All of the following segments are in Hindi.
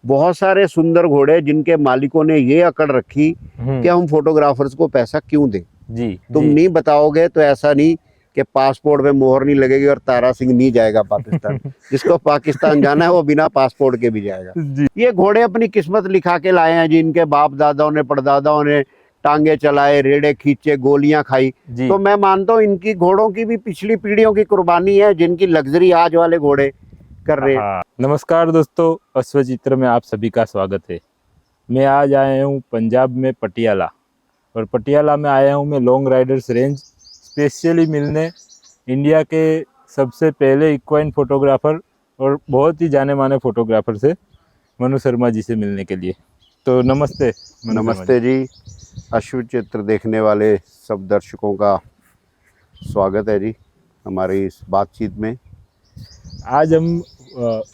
बहुत सारे सुंदर घोड़े जिनके मालिकों ने ये अकड़ रखी कि हम फोटोग्राफर्स को पैसा क्यों दें। जी तुम जी। नहीं बताओगे तो ऐसा नहीं कि पासपोर्ट पे मोहर नहीं लगेगी और तारा सिंह नहीं जाएगा पाकिस्तान। जिसको पाकिस्तान जाना है वो बिना पासपोर्ट के भी जाएगा। जी ये घोड़े अपनी किस्मत लिखा के लाए हैं, जिनके बाप दादाओं ने परदादाओं ने टांगे चलाए, रेड़े खींचे, गोलियां खाई। जी। तो मैं मानता हूँ इनकी घोड़ों की भी पिछली पीढ़ियों की कुर्बानी है, जिनकी लग्जरी आज वाले घोड़े कर रहे हैं। हाँ, नमस्कार दोस्तों, अश्वचित्र में आप सभी का स्वागत है। मैं आज आया हूँ पंजाब में पटियाला, और पटियाला में आया हूँ मैं लॉन्ग राइडर्स रेंज स्पेशली मिलने इंडिया के सबसे पहले इक्वाइन फोटोग्राफर और बहुत ही जाने माने फोटोग्राफर से मनु शर्मा जी से मिलने के लिए। तो नमस्ते मनु शर्मा नमस्ते जी। अश्वचित्र देखने वाले सब दर्शकों का स्वागत है जी हमारी इस बातचीत में। आज हम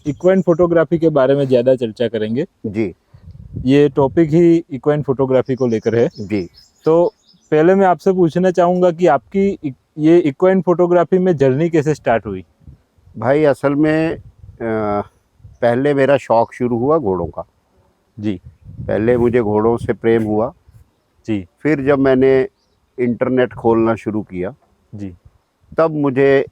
इक्वाइन फोटोग्राफी के बारे में ज़्यादा चर्चा करेंगे जी ये टॉपिक ही इक्वाइन फोटोग्राफी को लेकर है। जी। तो पहले मैं आपसे पूछना चाहूँगा कि आपकी ये इक्वाइन फोटोग्राफी में जर्नी कैसे स्टार्ट हुई? भाई असल में पहले मेरा शौक शुरू हुआ घोड़ों का। जी पहले मुझे घोड़ों से प्रेम हुआ। जी फिर जब मैंने इंटरनेट खोलना शुरू किया जी तब मुझे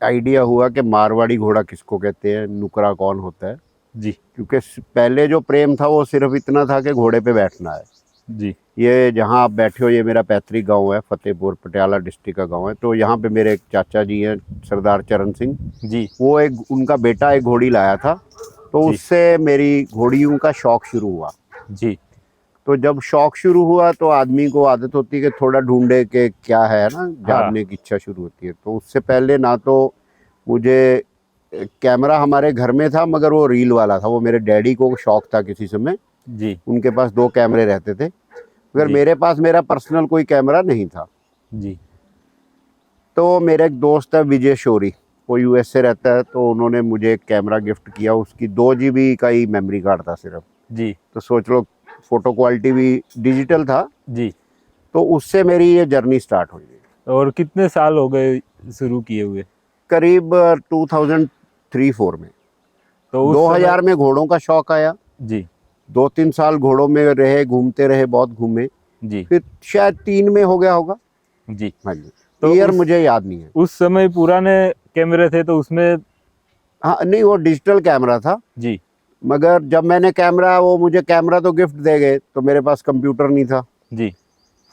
आइडिया हुआ कि मारवाड़ी घोड़ा किसको कहते हैं, नुकरा कौन होता है। जी क्योंकि पहले जो प्रेम था वो सिर्फ इतना था कि घोड़े पे बैठना है। जी ये जहाँ आप बैठे हो ये मेरा पैतृक गांव है, फतेहपुर पटियाला डिस्ट्रिक्ट का गांव है। तो यहाँ पे मेरे एक चाचा जी हैं सरदार चरण सिंह जी वो एक उनका बेटा एक घोड़ी लाया था, तो जी। उससे मेरी घोड़ियों का शौक शुरू हुआ। जी तो जब शौक शुरू हुआ तो आदमी को आदत होती है कि थोड़ा ढूंढे कि क्या है ना, जानने की इच्छा शुरू होती है। तो उससे पहले ना तो मुझे कैमरा हमारे घर में था, मगर वो रील वाला था। वो मेरे डैडी को शौक था किसी समय, जी उनके पास 2 कैमरे रहते थे, मगर जी मेरे पास मेरा पर्सनल कोई कैमरा नहीं था। जी तो मेरा एक दोस्त है विजय शोरी, वो यूएसए रहता है, तो उन्होंने मुझे एक कैमरा गिफ्ट किया। उसकी 2 GB का ही मेमोरी कार्ड था सिर्फ। जी तो सोच लो फोटो क्वालिटी भी डिजिटल था। जी। तो उससे मेरी ये जर्नी स्टार्ट हुई। और कितने साल हो गए शुरू किए हुए? करीब 2003-4 में। तो उस 2000 में घोड़ों का शौक आया। जी 2-3 साल घोड़ों में रहे, घूमते रहे, बहुत घूमे। जी फिर शायद 3 में हो गया होगा। जी। हाँ जी। तो ईयर मुझे याद नहीं है। उस समय पुराने कैमरे थे तो उसमें हाँ नहीं, वो डिजिटल कैमरा था। जी मगर जब मैंने कैमरा, वो मुझे कैमरा तो गिफ्ट दे गए, तो मेरे पास कंप्यूटर नहीं था। जी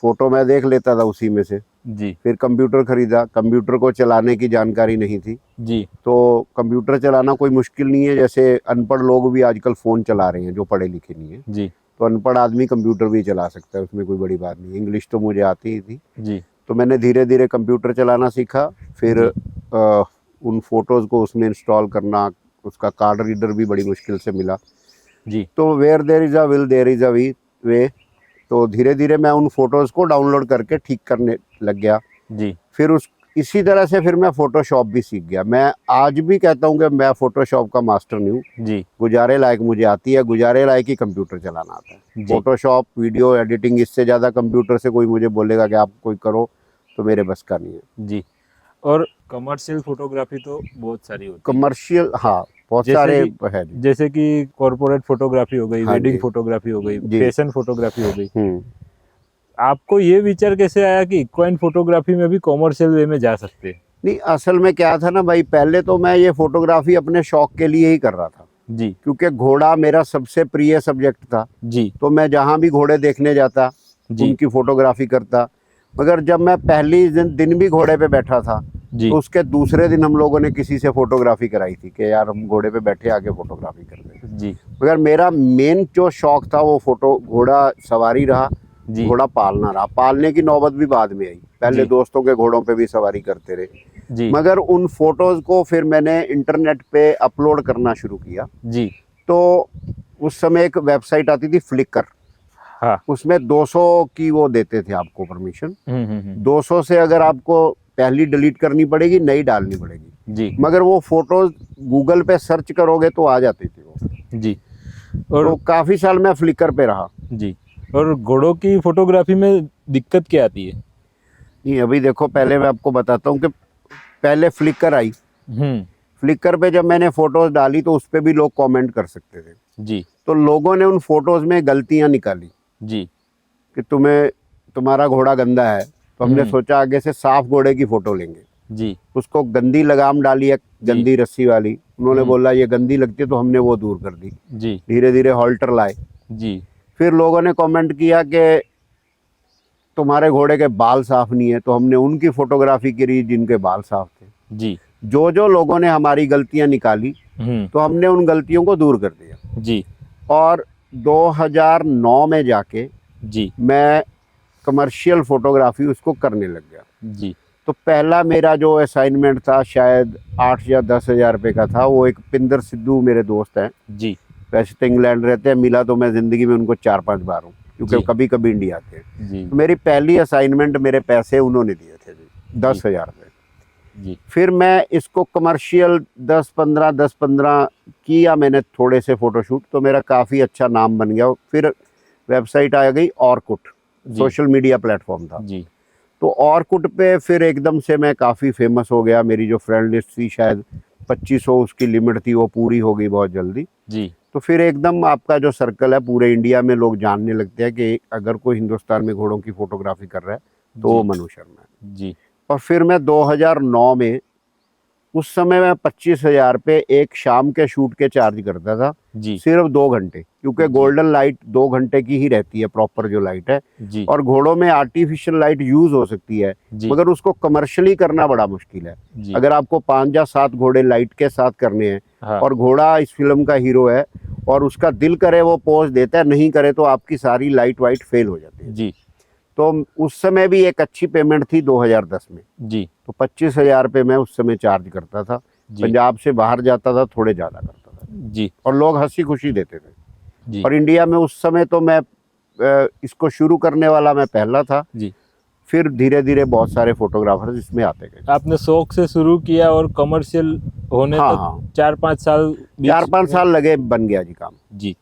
फोटो मैं देख लेता था उसी में से। जी फिर कंप्यूटर खरीदा, कंप्यूटर को चलाने की जानकारी नहीं थी। जी तो कंप्यूटर चलाना कोई मुश्किल नहीं है, जैसे अनपढ़ लोग भी आजकल फ़ोन चला रहे हैं जो पढ़े लिखे नहीं है। जी तो अनपढ़ आदमी कंप्यूटर भी चला सकता है, उसमें कोई बड़ी बात नहीं। इंग्लिश तो मुझे आती ही थी। जी तो मैंने धीरे धीरे कंप्यूटर चलाना सीखा। फिर उन फोटोज़ को उसमें इंस्टॉल करना, उसका कार्ड रीडर भी बड़ी मुश्किल से मिला। जी तो where there is a will there is a way. तो धीरे धीरे मैं उन फोटोज़ को डाउनलोड करके ठीक करने लग गया। जी फिर इसी तरह से फिर मैं फ़ोटोशॉप भी सीख गया। मैं आज भी कहता हूँ कि मैं फ़ोटोशॉप का मास्टर नहीं हूँ। जी गुजारे लायक मुझे आती है, गुजारे लायक ही कंप्यूटर चलाना आता है। जी। फ़ोटोशॉप, वीडियो एडिटिंग, इससे ज़्यादा कंप्यूटर से कोई मुझे बोलेगा कि आप कोई करो, तो मेरे बस का नहीं है। जी। और कमर्शियल फोटोग्राफी तो बहुत सारी होती है। कमर्शियल, हाँ, बहुत जैसे सारे कि है जी। जैसे कि कॉर्पोरेट फोटोग्राफी हो गई, हाँ वेडिंग जी फोटोग्राफी हो गई, जी। फैशन फोटोग्राफी हो गई। हम्म। आपको ये विचार कैसे आया कि इक्वाइन फोटोग्राफी में भी कॉमर्शियल वे में जा सकते हैं? नहीं, असल में क्या था ना भाई, पहले तो मैं ये फोटोग्राफी अपने शौक के लिए ही कर रहा था, जी क्योंकि घोड़ा मेरा सबसे प्रिय सब्जेक्ट था। जी तो मैं जहाँ भी घोड़े देखने जाता जी उनकी फोटोग्राफी करता। मगर जब मैं पहली दिन भी घोड़े पे बैठा था, जी तो उसके दूसरे दिन हम लोगों ने किसी से फोटोग्राफी कराई थी कि यार हम घोड़े पे बैठे आके फोटोग्राफी कर रहे। जी मगर मेरा मेन जो शौक था वो फोटो घोड़ा सवारी रहा, जी घोड़ा पालना रहा। पालने की नौबत भी बाद में आई, पहले जी दोस्तों के घोड़ों पे भी सवारी करते रहे। जी मगर उन फोटोज़ को फिर मैंने इंटरनेट पे अपलोड करना शुरू किया। जी। तो उस समय एक वेबसाइट आती थी फ्लिकर, हाँ। उसमें 200 की वो देते थे आपको परमिशन। हम्म। 200 से अगर आपको पहली डिलीट करनी पड़ेगी, नई डालनी पड़ेगी। जी मगर वो फोटोज गूगल पे सर्च करोगे तो आ जाती थी वो। जी। और तो काफ़ी साल मैं फ्लिकर पे रहा। जी। और घोड़ों की फोटोग्राफी में दिक्कत क्या आती है? नहीं, अभी देखो, पहले मैं आपको बताता हूँ कि पहले फ्लिकर आई। फ्लिकर पे जब मैंने फोटोज डाली तो उस पर भी लोग कमेंट कर सकते थे। जी तो लोगों ने उन फोटोज में गलतियां निकाली जी कि तुम्हारा घोड़ा गंदा है, तो हमने सोचा आगे से साफ घोड़े की फोटो लेंगे। जी उसको गंदी लगाम डाली है, गंदी रस्सी वाली, उन्होंने बोला ये गंदी लगती है, तो हमने वो दूर कर दी। जी धीरे धीरे हॉल्टर लाए। जी फिर लोगों ने कमेंट किया कि तुम्हारे घोड़े के बाल साफ नहीं है, तो हमने उनकी फोटोग्राफी करी जिनके बाल साफ थे। जी जो जो लोगों ने हमारी गलतियां निकाली, तो हमने उन गलतियों को दूर कर दिया। जी और 2009 में जाके जी मैं कमर्शियल फोटोग्राफी उसको करने लग गया। जी तो पहला मेरा जो असाइनमेंट था शायद 8 या 10 हज़ार रुपये का था। वो एक पिंदर सिद्धू मेरे दोस्त हैं, जी वैसे तो इंग्लैंड रहते हैं, मिला तो मैं ज़िंदगी में उनको 4-5 बार हूँ, क्योंकि जी। कभी कभी इंडिया आते हैं। जी तो मेरी पहली असाइनमेंट मेरे पैसे उन्होंने दिए थे जी, 10,000 रुपये। जी फिर मैं इसको कमर्शियल 10-15 किया मैंने, थोड़े से फ़ोटोशूट, तो मेरा काफ़ी अच्छा नाम बन गया। फिर वेबसाइट आ गई ऑर्कुट, सोशल मीडिया प्लेटफॉर्म था। जी तो ऑर्कुट पे फिर एकदम से मैं काफ़ी फेमस हो गया। मेरी जो फ्रेंड लिस्ट थी शायद 2500 उसकी लिमिट थी, वो पूरी हो गई बहुत जल्दी। जी तो फिर एकदम आपका जो सर्कल है पूरे इंडिया में लोग जानने लगते हैं कि अगर कोई हिंदुस्तान में घोड़ों की फोटोग्राफी कर रहा है तो वो मनु शर्मा है। जी और फिर मैं 2009 में, उस समय मैं 25,000 पे एक शाम के शूट के चार्ज करता था, जी सिर्फ 2 घंटे, क्योंकि गोल्डन लाइट 2 घंटे की ही रहती है, प्रॉपर जो लाइट है। जी और घोड़ों में आर्टिफिशियल लाइट यूज हो सकती है, जी मगर उसको कमर्शियली करना बड़ा मुश्किल है। जी अगर आपको 5 या 7 घोड़े लाइट के साथ करने हैं, हाँ और घोड़ा इस फिल्म का हीरो है और उसका दिल करे वो पोज देता है, नहीं करे तो आपकी सारी लाइट वाइट फेल हो जाती है। जी तो उस समय भी एक अच्छी पेमेंट थी 2010 में। जी तो 25,000 रुपये मैं उस समय चार्ज करता था। जी पंजाब से बाहर जाता था, थोड़े ज़्यादा करता था, जी और लोग हंसी खुशी देते थे। जी और इंडिया में उस समय तो मैं इसको शुरू करने वाला मैं पहला था। जी फिर धीरे धीरे बहुत सारे फोटोग्राफर्स इसमें आते गए। आपने शौक से शुरू किया और कमर्शियल होने हाँ, तक हाँ। 4-5 साल 4-5 साल लगे, बन गया जी काम। जी।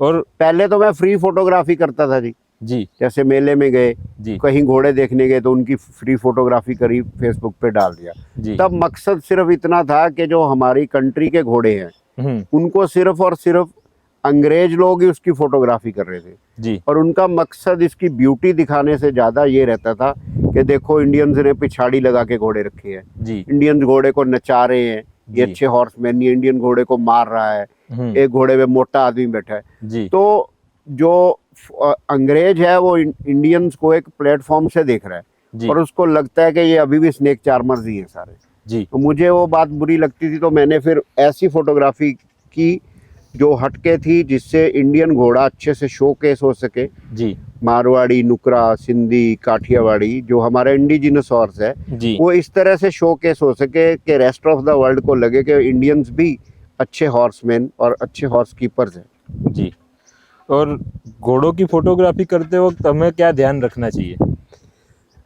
और पहले तो मैं फ्री फोटोग्राफी करता था जी। जी जैसे मेले में गए, जी कहीं घोड़े देखने गए, तो उनकी फ्री फोटोग्राफी करी, फेसबुक पे डाल दिया। जी तब मकसद सिर्फ इतना था कि जो हमारी कंट्री के घोड़े हैं उनको सिर्फ और सिर्फ अंग्रेज लोग ही उसकी फोटोग्राफी कर रहे थे। जी और उनका मकसद इसकी ब्यूटी दिखाने से ज़्यादा ये रहता था कि देखो इंडियंस ने पिछाड़ी लगा के घोड़े रखे हैं, जी इंडियंस घोड़े को नचा रहे हैं, ये जी। अच्छे हॉर्समैन, ये इंडियन घोड़े को मार रहा है, एक घोड़े पे मोटा आदमी बैठा है। जी तो जो अंग्रेज है वो इंडियंस को एक प्लेटफॉर्म से देख रहा है, जी और उसको लगता है कि ये अभी भी स्नेक चार्मर्स ही हैं सारे। जी तो मुझे वो बात बुरी लगती थी, तो मैंने फिर ऐसी फोटोग्राफी की जो हटके थी, जिससे इंडियन घोड़ा अच्छे से शोकेस हो सके। जी मारवाड़ी, नुकरा, सिंधी, काठियावाड़ी, जो हमारा इंडिजिनस हॉर्स है, जी वो इस तरह से शोकेस हो सके कि रेस्ट ऑफ द वर्ल्ड को लगे कि इंडियंस भी अच्छे हॉर्समैन और अच्छे हॉर्स कीपर्स हैं। जी। और घोड़ों की फोटोग्राफी करते वक्त हमें क्या ध्यान रखना चाहिए?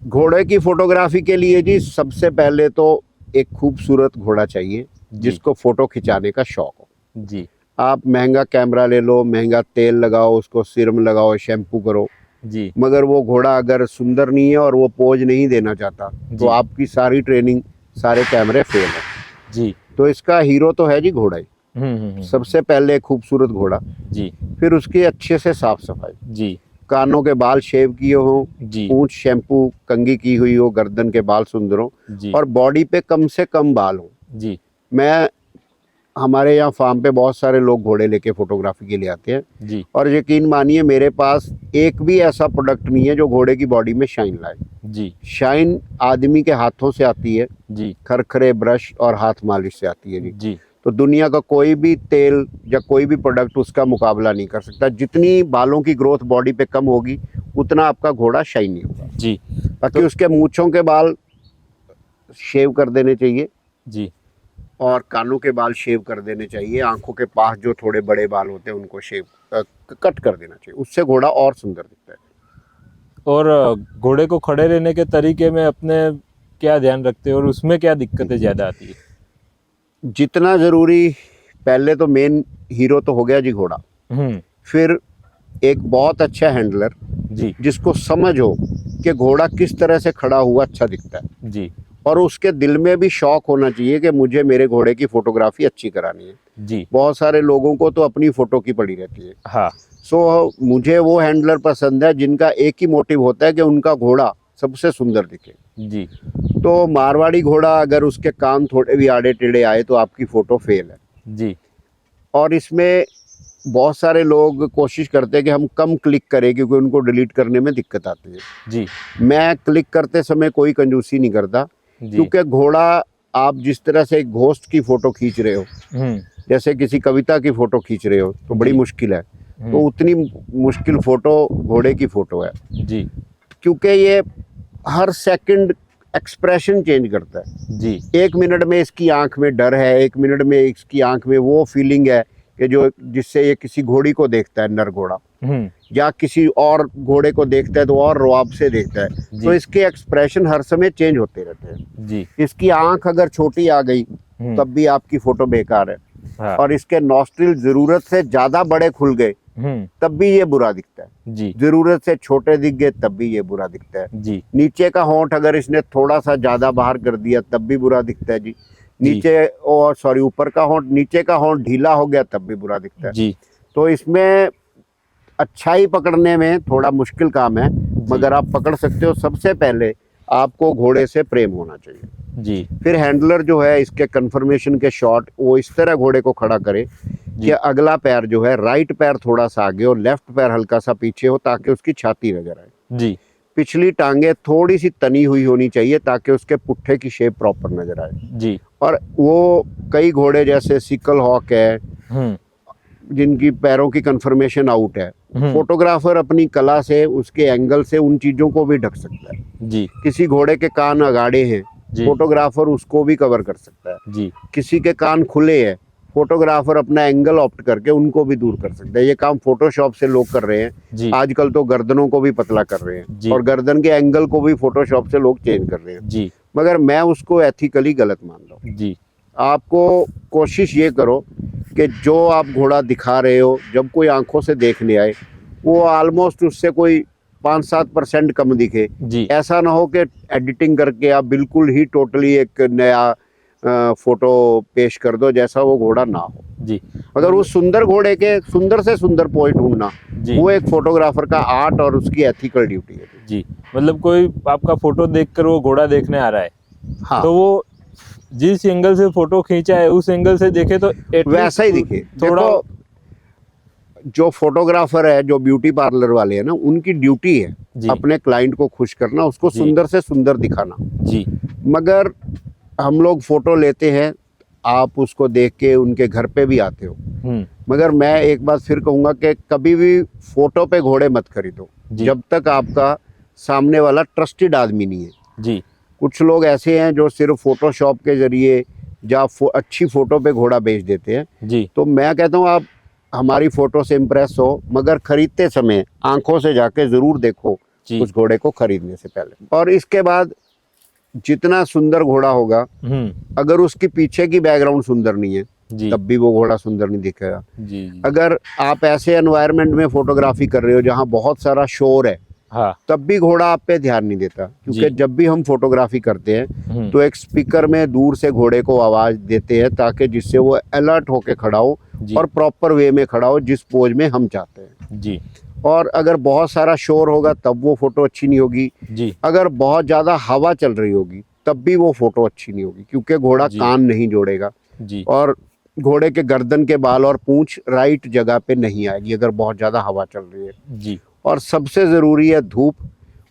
घोड़े की फोटोग्राफी के लिए जी सबसे पहले तो एक खूबसूरत घोड़ा चाहिए जिसको फोटो खिंचाने का शौक हो। जी आप महंगा कैमरा ले लो, महंगा तेल लगाओ, उसको सिर में लगाओ, शैम्पू करो, जी मगर वो घोड़ा अगर सुंदर नहीं है और वो पोज नहीं देना चाहता, जी। तो आपकी सारी ट्रेनिंग, सारे कैमरे फेल है। जी तो इसका हीरो तो है जी घोड़ा ही। सबसे पहले खूबसूरत घोड़ा, जी फिर उसकी अच्छे से साफ सफाई, जी कानों के बाल शेव किए हो, जी पूंछ शैम्पू कंघी की हुई हो, गर्दन के बाल सुंदर हो, जी और बॉडी पे कम से कम बाल हो। जी मैं हमारे यहाँ फार्म पे बहुत सारे लोग घोड़े लेके फोटोग्राफी के लिए आते हैं, जी और यकीन मानिए मेरे पास एक भी ऐसा प्रोडक्ट नहीं है जो घोड़े की बॉडी में शाइन लाए। जी शाइन आदमी के हाथों से आती है, जी खरखरे, ब्रश और हाथ मालिश से आती है जी। जी तो दुनिया का कोई भी तेल या कोई भी प्रोडक्ट उसका मुकाबला नहीं कर सकता। जितनी बालों की ग्रोथ बॉडी पे कम होगी, उतना आपका घोड़ा शाइनी होगा। जी बाकी उसके मूंछों के बाल शेव कर देने चाहिए, जी और कानों के बाल शेव कर देने चाहिए। आंखों के पास जो थोड़े बड़े बाल होते हैं उनको कट कर देना चाहिए, उससे घोड़ा और सुंदर दिखता है। और घोड़े को खड़े रहने के तरीके में अपने क्या ध्यान रखते हैं और उसमें क्या दिक्कतें ज़्यादा आती है? जितना ज़रूरी, पहले तो मेन हीरो तो हो गया जी घोड़ा, फिर एक बहुत अच्छा हैंडलर जी जिसको समझ हो कि घोड़ा किस तरह से खड़ा हुआ अच्छा दिखता है। जी और उसके दिल में भी शौक होना चाहिए कि मुझे मेरे घोड़े की फोटोग्राफी अच्छी करानी है। जी। बहुत सारे लोगों को तो अपनी फोटो की पड़ी रहती है। हाँ। सो मुझे वो हैंडलर पसंद है जिनका एक ही मोटिव होता है कि उनका घोड़ा सबसे सुंदर दिखे। जी। तो मारवाड़ी घोड़ा अगर उसके कान थोड़े भी आड़े टेढ़े आए तो आपकी फोटो फेल है। जी। और इसमें बहुत सारे लोग कोशिश करते हैं कि हम कम क्लिक करें क्योंकि उनको डिलीट करने में दिक्कत आती है। जी। मैं क्लिक करते समय कोई कंजूसी नहीं करता, जी। क्योंकि घोड़ा आप जिस तरह से एक घोस्ट की फोटो खींच रहे हो, जैसे किसी कविता की फोटो खींच रहे हो तो बड़ी जी। मुश्किल है, तो उतनी मुश्किल फोटो घोड़े की फोटो है। जी। क्योंकि ये हर सेकंड एक्सप्रेशन चेंज करता है। जी। 1 मिनट में इसकी आंख में डर है, 1 मिनट में इसकी आंख में वो फीलिंग है कि जो जिससे ये किसी घोड़ी को देखता है, नर घोड़ा, या किसी और घोड़े को देखता है तो और रुआब से देखता है। तो इसके एक्सप्रेशन हर समय चेंज होते रहते हैं। जी। इसकी आंख अगर छोटी आ गई तब भी आपकी फोटो बेकार है। हाँ। और इसके नॉस्ट्रिल जरूरत से ज्यादा बड़े खुल गए तब भी ये बुरा दिखता है। जी। जरूरत से छोटे दिख गए तब भी ये बुरा दिखता है। जी। नीचे का होंठ अगर इसने थोड़ा सा ज्यादा बाहर कर दिया तब भी बुरा दिखता है जी। नीचे और सॉरी ऊपर का होंठ, नीचे का होंठ ढीला हो गया तब भी बुरा दिखता है जी। तो इसमें अच्छाई पकड़ने में थोड़ा मुश्किल काम है, मगर आप पकड़ सकते हो। सबसे पहले आपको घोड़े से प्रेम होना चाहिए। जी। फिर हैंडलर जो है इसके कंफर्मेशन के शॉट वो इस तरह घोड़े को खड़ा करे कि अगला पैर जो है, राइट पैर थोड़ा सा आगे और लेफ्ट पैर हल्का सा पीछे हो ताकि उसकी छाती नजर आए। जी। पिछली टांगे थोड़ी सी तनी हुई होनी चाहिए ताकि उसके पुट्ठे की शेप प्रॉपर नजर आए। जी। और वो कई घोड़े जैसे सिकल हॉक है जिनकी पैरों की कंफर्मेशन आउट है, फोटोग्राफर अपनी कला से उसके एंगल से उन चीजों को भी ढक सकता है। जी। किसी घोड़े के कान अगाड़े हैं, फोटोग्राफर उसको भी कवर कर सकता है। जी। किसी के कान खुले हैं, फोटोग्राफर अपना एंगल ऑप्ट करके उनको भी दूर कर सकता है। ये काम फोटोशॉप से लोग कर रहे हैं। आजकल तो गर्दनों को भी पतला कर रहे हैं और गर्दन के एंगल को भी फोटोशॉप से लोग चेंज कर रहे हैं। जी। मगर मैं उसको एथिकली गलत मान रहा हूँ। जी। आपको कोशिश ये करो कि जो आप घोड़ा दिखा रहे हो, जब कोई आंखों से देखने आए वो ऑलमोस्ट उससे कोई 5-7% कम दिखे। ऐसा ना हो कि एडिटिंग करके आप बिल्कुल ही टोटली एक नया फोटो पेश कर दो जैसा वो घोड़ा ना हो। जी। अगर उस सुंदर घोड़े के सुंदर से सुंदर पॉइंट ढूंढना वो एक फोटोग्राफर का आर्ट और उसकी एथिकल ड्यूटी है। जी। मतलब कोई आपका फोटो देखकर वो घोड़ा देखने आ रहा है, हाँ, तो वो जिस एंगल से फोटो खींचा है उस एंगल से देखे तो वैसा ही दिखे। थोड़ा देखो, जो फोटोग्राफर है, जो ब्यूटी पार्लर वाले हैं ना, उनकी ड्यूटी है अपने क्लाइंट को खुश करना, उसको सुंदर से सुंदर दिखाना। जी। मगर हम लोग फोटो लेते हैं, आप उसको देख के उनके घर पे भी आते हो, मगर मैं एक बात फिर कहूंगा कि कभी भी फोटो पे घोड़े मत खरीदो जब तक आपका सामने वाला ट्रस्टेड आदमी नहीं है। जी। कुछ लोग ऐसे हैं जो सिर्फ फोटोशॉप के जरिए या अच्छी फोटो पे घोड़ा बेच देते हैं। जी। तो मैं कहता हूँ आप हमारी फोटो से इम्प्रेस हो, मगर खरीदते समय आंखों से जाके जरूर देखो उस घोड़े को खरीदने से पहले। और इसके बाद जितना सुंदर घोड़ा होगा, अगर उसकी पीछे की बैकग्राउंड सुंदर नहीं है तब भी वो घोड़ा सुंदर नहीं दिखेगा। अगर आप ऐसे एनवायरनमेंट में फोटोग्राफी कर रहे हो जहाँ बहुत सारा शोर है, हाँ, तब भी घोड़ा आप पे ध्यान नहीं देता। क्योंकि जब भी हम फोटोग्राफी करते हैं तो एक स्पीकर में दूर से घोड़े को आवाज देते हैं ताकि जिससे वो अलर्ट होके खड़ा हो और प्रॉपर वे में खड़ा हो जिस पोज में हम चाहते हैं। जी। और अगर बहुत सारा शोर होगा तब वो फोटो अच्छी नहीं होगी। जी। अगर बहुत ज्यादा हवा चल रही होगी तब भी वो फोटो अच्छी नहीं होगी, क्योंकि घोड़ा कान नहीं जोड़ेगा। जी। और घोड़े के गर्दन के बाल और पूंछ राइट जगह पे नहीं आएगी अगर बहुत ज्यादा हवा चल रही है। जी। और सबसे जरूरी है धूप।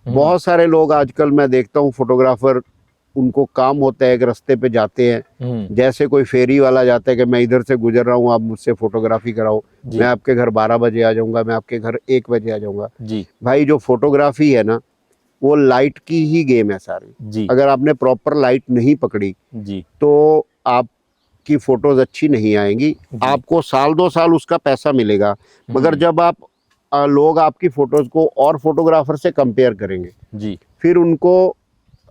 बहुत सारे लोग आजकल मैं देखता हूँ फोटोग्राफर, उनको काम होता है एक रास्ते पे जाते हैं, जैसे कोई फेरी वाला जाता है कि मैं इधर से गुजर रहा हूँ, आप मुझसे फोटोग्राफी कराओ, मैं आपके घर 12 बजे आ जाऊंगा, मैं आपके घर 1 बजे आ जाऊंगा। भाई, जो फोटोग्राफी है ना, वो लाइट की ही गेम है सारी। अगर आपने प्रॉपर लाइट नहीं पकड़ी तो आपकी फोटोज अच्छी नहीं आएंगी। आपको 1-2 साल उसका पैसा मिलेगा, मगर जब आप लोग आपकी फोटोज को और फोटोग्राफर से कंपेयर करेंगे फिर उनको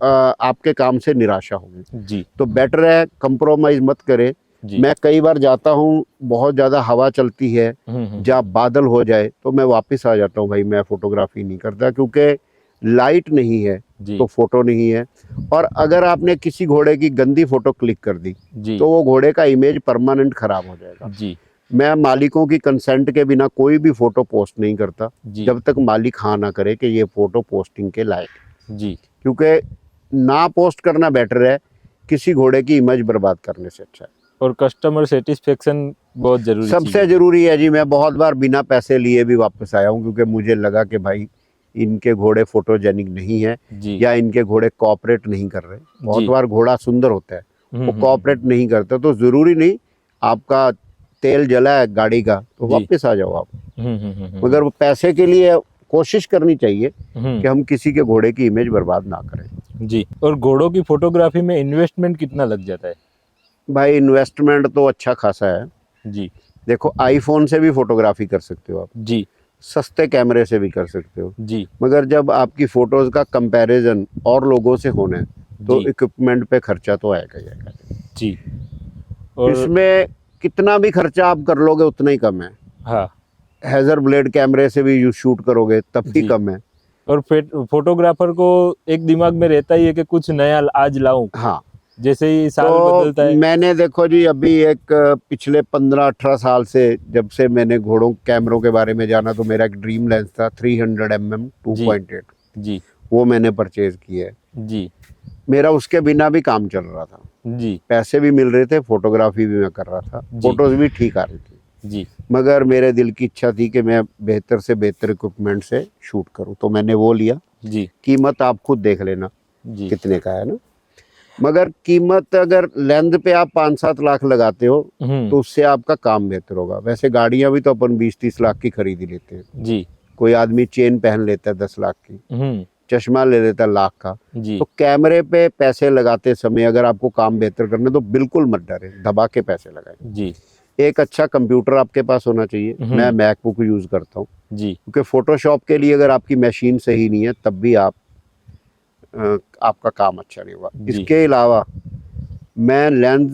आपके काम से निराशा होगी। तो बेटर है कंप्रोमाइज मत करें। मैं कई बार जाता हूँ, बहुत ज्यादा हवा चलती है, जब बादल हो जाए तो मैं वापस आ जाता हूँ। भाई, मैं फोटोग्राफी नहीं करता, क्योंकि लाइट नहीं है जी तो फोटो नहीं है। और अगर आपने किसी घोड़े की गंदी फोटो क्लिक कर दी जी तो वो घोड़े का इमेज परमानेंट खराब हो जाएगा। जी मैं मालिकों की कंसेंट के बिना कोई भी फोटो पोस्ट नहीं करता जी जब तक मालिक हाँ ना करे कि ये फोटो पोस्टिंग के लायक है। जी क्योंकि ना पोस्ट करना बेटर है किसी घोड़े की इमेज बर्बाद करने से अच्छा है। और कस्टमर सेटिस्फेक्शन बहुत जरूरी चीज सबसे है। जरूरी है जी। मैं बहुत बार बिना पैसे लिए भी वापस आया हूँ क्योंकि मुझे लगा कि भाई इनके घोड़े फोटोजेनिक नहीं है जी या इनके घोड़े कॉपरेट नहीं कर रहे। बहुत जी बार घोड़ा सुंदर होता है वो हम्म, कॉपरेट नहीं करता, तो जरूरी नहीं आपका तेल जला है गाड़ी का तो जी। वापस आ जाओ आप। हम्म, हम्म, हम्म, मगर वो पैसे के लिए कोशिश करनी चाहिए हम्म, कि हम किसी के घोड़े की इमेज बर्बाद ना करें। जी। और घोड़ों की फोटोग्राफी में इन्वेस्टमेंट कितना लग जाता है? भाई इन्वेस्टमेंट तो अच्छा खासा है। जी देखो आईफोन से भी फोटोग्राफी कर सकते हो आप, जी सस्ते कैमरे से भी कर सकते हो, जी मगर जब आपकी फोटोज का कंपैरिजन और लोगों से होना है तो जी इक्विपमेंट पे खर्चा तो आएगा ही आएगा। जी। और इसमें कितना भी खर्चा आप कर लोगे उतना ही कम है। हाँ हैजर ब्लेड कैमरे से भी यू शूट करोगे तब भी जी। कम है। और फोटोग्राफर को एक दिमाग में रहता ही है कि कुछ नया आज लाऊं, हाँ जैसे ही साल तो बदलता है। मैंने देखो जी अभी एक पिछले 15-18 साल से जब से मैंने घोड़ों कैमरों के बारे में जाना तो मेरा एक ड्रीम लेंस था 300mm जी 2.8, जी वो मैंने परचेज किया है। जी मेरा उसके बिना भी काम चल रहा था, जी पैसे भी मिल रहे थे, फोटोग्राफी भी मैं कर रहा था, जी। फोटोज भी ठीक आ रही थी। जी मगर मेरे दिल की इच्छा थी कि मैं बेहतर से बेहतर इक्विपमेंट से शूट करूं, तो मैंने वो लिया। जी कीमत आप खुद देख लेना जी कितने का है ना। मगर कीमत अगर लेंथ पे आप 5-7 लाख लगाते हो तो उससे आपका काम बेहतर होगा। वैसे गाड़ियां भी तो अपन 20-30 लाख की खरीद ही लेते हैं। जी कोई आदमी चेन पहन लेता है 10 लाख की, हम्म चश्मा ले लेता है लाख का। जी तो कैमरे पे पैसे लगाते समय अगर आपको काम बेहतर करना तो बिल्कुल मत डरे, दबा के पैसे लगाएं। जी एक अच्छा कंप्यूटर आपके पास होना चाहिए। मैं मैकबुक यूज करता हूँ जी क्योंकि फोटोशॉप के लिए अगर आपकी मशीन सही नहीं है तब भी आपका काम अच्छा नहीं होगा। जी इसके अलावा मैं लेंस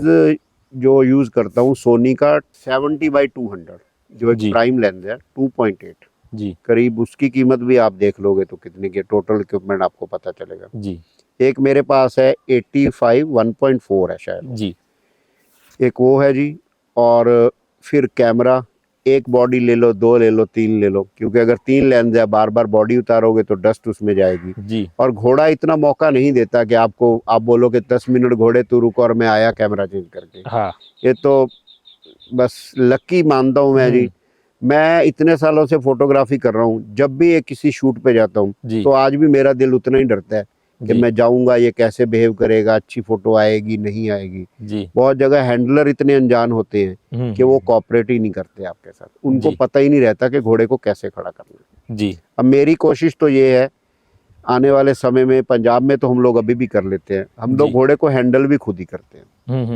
जो यूज करता हूँ सोनी का 70x200 जो एक जी प्राइम लेंस है 2.8 जी करीब, उसकी कीमत भी आप देख लोगे तो कितने के टोटल इक्विपमेंट आपको पता चलेगा। जी एक मेरे पास है 85 1.4 है शायद, जी एक वो है जी। और फिर कैमरा एक बॉडी ले लो, 2 ले लो, 3 ले लो, क्योंकि अगर 3 लेंस है बार बार बॉडी उतारोगे तो डस्ट उसमें जाएगी। जी और घोड़ा इतना मौका नहीं देता कि आपको आप बोलो कि 10 मिनट घोड़े तू रुको और मैं आया कैमरा चेंज करके। हाँ ये तो बस लकी मानता हूँ मैं जी। मैं इतने सालों से फोटोग्राफी कर रहा हूँ, जब भी एक किसी शूट पे जाता हूँ जी तो आज भी मेरा दिल उतना ही डरता है कि जी मैं जाऊंगा ये कैसे बिहेव करेगा, अच्छी फोटो आएगी नहीं आएगी। जी बहुत जगह हैंडलर इतने अनजान होते हैं कि वो कॉपरेट ही नहीं करते आपके साथ, उनको जी। पता ही नहीं रहता कि घोड़े को कैसे खड़ा करना है। जी अब मेरी कोशिश तो ये है आने वाले समय में, पंजाब में तो हम लोग अभी भी कर लेते हैं, हम लोग जी। घोड़े को हैंडल भी खुद ही करते हैं।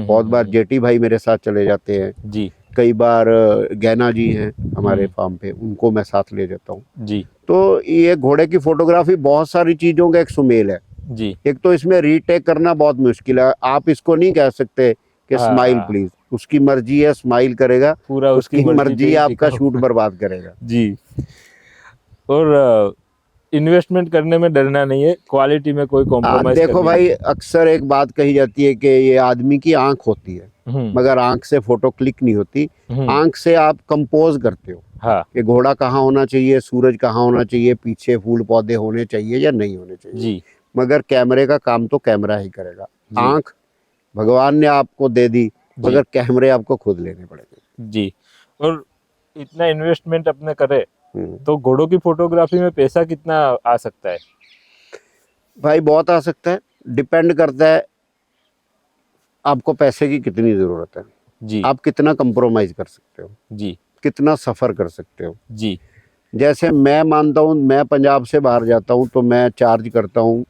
बहुत बार जेटी भाई मेरे साथ चले जाते हैं, जी कई बार गैना जी हैं हमारे हम्म। फार्म पे, उनको मैं साथ ले जाता हूँ। जी तो ये घोड़े की फोटोग्राफी बहुत सारी चीजों का एक सुमेल है। जी एक तो इसमें रीटेक करना बहुत मुश्किल है। आप इसको नहीं कह सकते कि हाँ, स्माइल हाँ। प्लीज, उसकी मर्जी है, स्माइल करेगा, पूरा उसकी पे मर्जी ही है, आपका टिका शूट हुआ। बर्बाद करेगा। जी। और इन्वेस्टमेंट करने में डरना नहीं है, क्वालिटी में कोई कॉम्प्रोमाइज देखो करनी भाई नहीं अक्सर एक बात कही जाती है कि ये आदमी की आंख होती है, है। मगर आंख से फोटो क्लिक नहीं होती। आंख से आप कंपोज करते हो हाँ कि घोड़ा कहाँ होना चाहिए, सूरज कहाँ होना चाहिए, पीछे फूल पौधे होने चाहिए या नहीं होने चाहिए। जी मगर कैमरे का काम तो कैमरा ही करेगा। जी। आंख भगवान ने आपको दे दी, जी मगर कैमरे आपको खुद लेने पड़ेंगे। जी। और इतना इन्वेस्टमेंट अपने करे हम्म। तो घोड़ों की फोटोग्राफी में पैसा कितना आ सकता है? भाई बहुत आ सकता है, डिपेंड करता है आपको पैसे की कितनी ज़रूरत है, जी आप कितना कंप्रोमाइज़ कर सकते हो, जी कितना सफ़र कर सकते हो। जी जैसे मैं मानता हूँ, मैं पंजाब से बाहर जाता हूँ तो मैं चार्ज करता हूँ,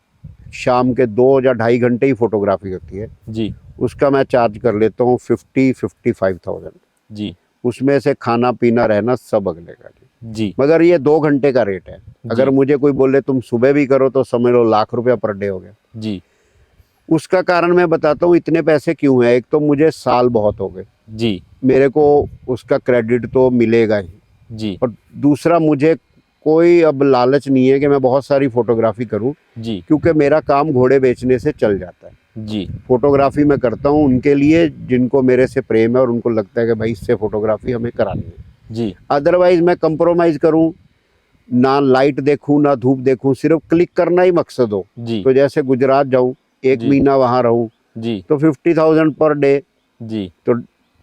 शाम के 2 या 2.5 घंटे ही फोटोग्राफी होती है, जी उसका मैं चार्ज कर लेता हूँ 50-55,000। जी उसमें से खाना पीना रहना सब अगले का जी। जी मगर ये 2 घंटे का रेट है। अगर मुझे कोई बोले तुम सुबह भी करो तो समझ लो लाख रुपया पर डे हो गया। जी उसका कारण मैं बताता हूँ इतने पैसे क्यों है। एक तो मुझे साल बहुत हो गए, जी मेरे को उसका क्रेडिट तो मिलेगा ही, जी और दूसरा मुझे कोई अब लालच नहीं है कि मैं बहुत सारी फोटोग्राफी करूं, जी क्योंकि मेरा काम घोड़े बेचने से चल जाता है। जी फोटोग्राफी मैं करता हूं उनके लिए जिनको मेरे से प्रेम है और उनको लगता है कि भाई इससे फोटोग्राफी हमें करानी है। जी अदरवाइज मैं कंप्रोमाइज करूं ना, लाइट देखूं ना धूप देखूं, सिर्फ क्लिक करना ही मकसद हो। जी तो जैसे गुजरात जाऊं, एक जी महीना वहां रहूं, जी तो 50,000 पर डे, जी तो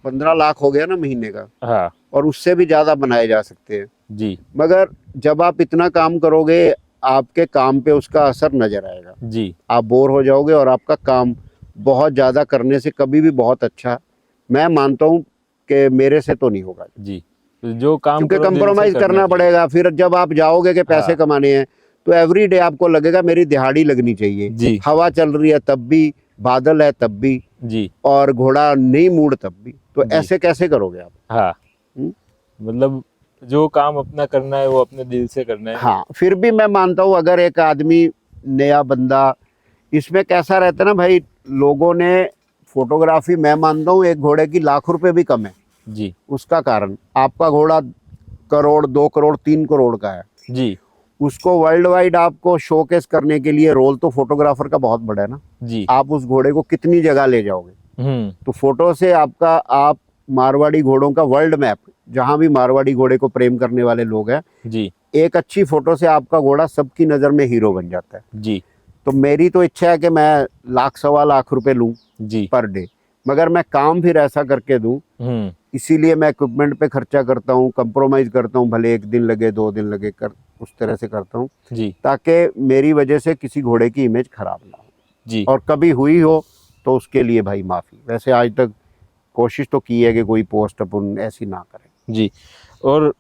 15 लाख हो गया ना महीने का, हाँ और उससे भी ज़्यादा बनाए जा सकते हैं। जी मगर जब आप इतना काम करोगे आपके काम पे उसका असर नजर आएगा, जी आप बोर हो जाओगे और आपका काम बहुत ज़्यादा करने से कभी भी बहुत अच्छा, मैं मानता हूँ कि मेरे से तो नहीं होगा, जी। तो जो काम क्योंकि करो दिल से कंप्रोमाइज करना करना चाहिए। पड़ेगा। फिर जब आप जाओगे कि पैसे हाँ कमाने हैं, तो एवरी डे आपको लगेगा मेरी दिहाड़ी लगनी चाहिए। जी हवा चल रही है तब भी, बादल है तब भी, जी और घोड़ा नहीं मूड तब भी, तो जी ऐसे कैसे करोगे आप? हाँ, हम्म? मतलब जो काम अपना करना है वो अपने दिल से करना है। हाँ, फिर भी मैं मानता हूँ अगर एक आदमी, नया बंदा, इसमें कैसा रहता है ना भाई, लोगों ने फोटोग्राफी, मैं मानता हूँ एक घोड़े की लाख रुपए भी कम है। जी उसका कारण आपका घोड़ा करोड़, 2 करोड़, 3 करोड़ का है, जी उसको वर्ल्ड वाइड आपको शोकेस करने के लिए रोल तो फोटोग्राफर का बहुत बड़ा है ना। जी आप उस घोड़े को कितनी जगह ले जाओगे? हम्म तो फोटो से आपका, आप मारवाड़ी घोड़ों का वर्ल्ड मैप, जहां भी मारवाड़ी घोड़े को प्रेम करने वाले लोग हैं, जी एक अच्छी फोटो से आपका घोड़ा सबकी नज़र में हीरो बन जाता है। जी तो मेरी तो इच्छा है कि मैं लाख, 1.25 लाख रुपए लूं जी पर डे, मगर मैं काम फिर ऐसा करके दूं, इसीलिए मैं इक्विपमेंट पे खर्चा करता हूं, कंप्रोमाइज़ करता हूं, भले 1 दिन लगे 2 दिन लगे, कर उस तरह से करता हूं, जी ताकि मेरी वजह से किसी घोड़े की इमेज खराब ना हो। जी और कभी हुई हो तो उसके लिए भाई माफ़ी। वैसे आज तक कोशिश तो की है कि कोई पोस्ट अपन ऐसी ना करें। जी। और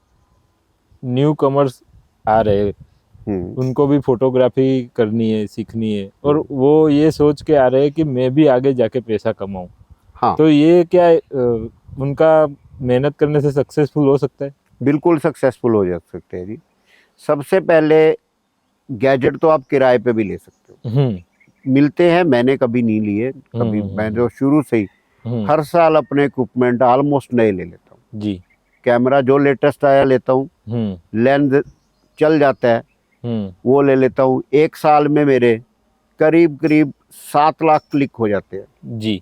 न्यू कमर्स आ रहे हैं, उनको भी फोटोग्राफी करनी है, सीखनी है, और वो ये सोच के आ रहे हैं कि मैं भी आगे जाके पैसा कमाऊं। हाँ, तो ये क्या उनका मेहनत करने से सक्सेसफुल हो सकता है? बिल्कुल सक्सेसफुल हो जा सकते हैं जी। सबसे पहले गैजेट तो आप किराए पे भी ले सकते हो, मिलते हैं, मैंने कभी नहीं लिए, कभी मैं जो शुरू से ही हर साल अपने इक्विपमेंट ऑलमोस्ट नए ले लेता हूँ जी। कैमरा जो लेटेस्ट आया लेता हूँ, लेंस चल जाता है वो ले लेता हूँ। एक साल में मेरे करीब करीब 7 लाख क्लिक हो जाते हैं जी।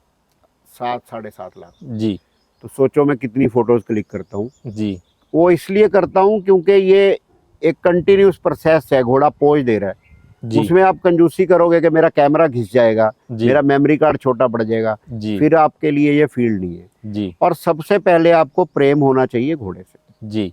7, 7.5 लाख। जी तो सोचो मैं कितनी फोटोज क्लिक करता हूँ। जी वो इसलिए करता हूँ क्योंकि ये एक कंटिन्यूस प्रोसेस है, घोड़ा पोज दे रहा है, जी उसमें आप कंजूसी करोगे कि मेरा कैमरा घिस जाएगा, जी मेरा मेमोरी कार्ड छोटा पड़ जाएगा, जी फिर आपके लिए ये फील्ड नहीं है। जी और सबसे पहले आपको प्रेम होना चाहिए घोड़े से। जी